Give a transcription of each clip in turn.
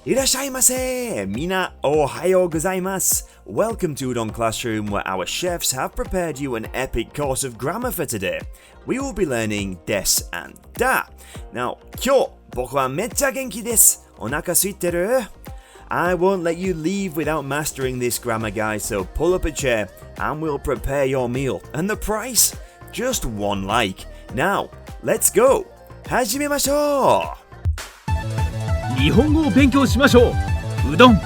いらっしゃいませ! みなおはようございます. Welcome to Udon Classroom, where our chefs have prepared you an epic course of grammar for today. We will be learning des and da. Now, 今日僕はめっちゃ元気です. お腹空いてる? I won't let you leave without mastering this grammar, guys, so pull up a chair and we'll prepare your meal. And the price? Just one like. Now, let's go! 始めましょう! 日本語を勉強しましょう。うどん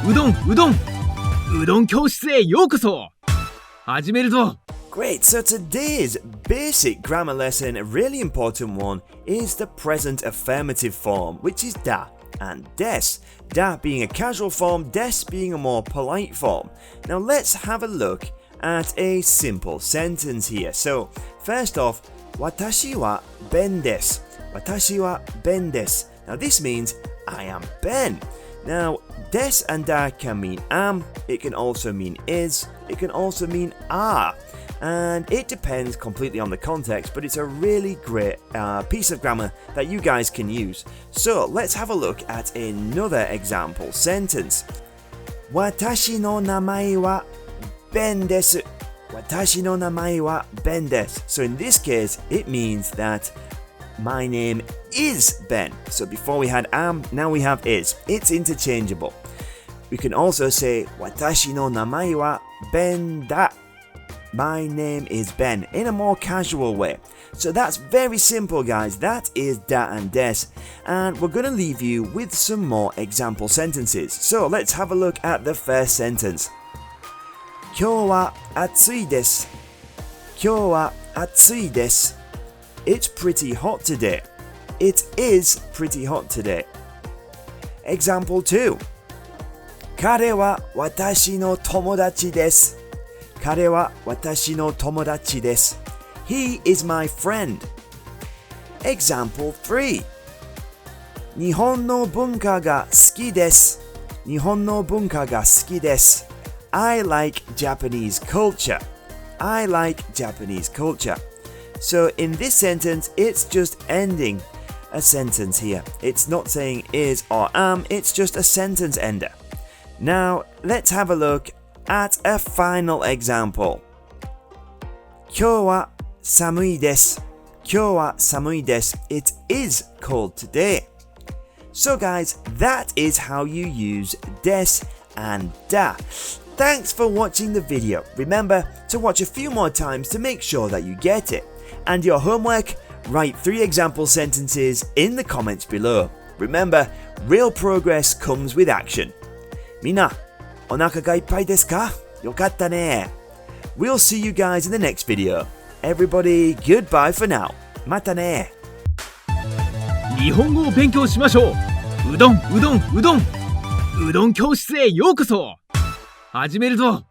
教室へようこそ。始めるぞ。 Great, so today's basic grammar lesson, a really important one, is the present affirmative form, which is da and des. Da being a casual form, des being a more polite form. Now let's have a look at a simple sentence here. So first off, 私はBenです。私はBenです。Now this means I am Ben. Now, des and da can mean am, it can also mean is, it can also mean are. And it depends completely on the context, but it's a really great piece of grammar that you guys can use. So, let's have a look at another example sentence. 私の名前はBenです。私の名前はBenです。So in this case, it means that my name is Ben. So before we had am, now we have is. It's interchangeable. We can also say 私の名前はBenだ. My name is Ben in a more casual way. So that's very simple, guys. That is da and des. And we're going to leave you with some more example sentences. So let's have a look at the first sentence. 今日は暑いです。今日は暑いです。It's pretty hot today. It is pretty hot today. Example 2. 彼は私の友達です。彼は私の友達です。He is my friend. Example 3. 日本の文化が好きです。日本の文化が好きです。I like Japanese culture. I like Japanese culture.So in this sentence, it's just ending a sentence here. It's not saying is or am, it's just a sentence ender. Now, let's have a look at a final example. 今日は寒いです。今日は寒いです。It is cold today. So guys, that is how you use des and da. Thanks for watching the video. Remember to watch a few more times to make sure that you get it.And your homework? Write 3 example sentences in the comments below. Remember, real progress comes with action. みんな、お腹がいっぱいですか? よかったね. We'll see you guys in the next video. Everybody, goodbye for now. またね. 日本語を勉強しましょう。うどん教室へようこそ。始めるぞ。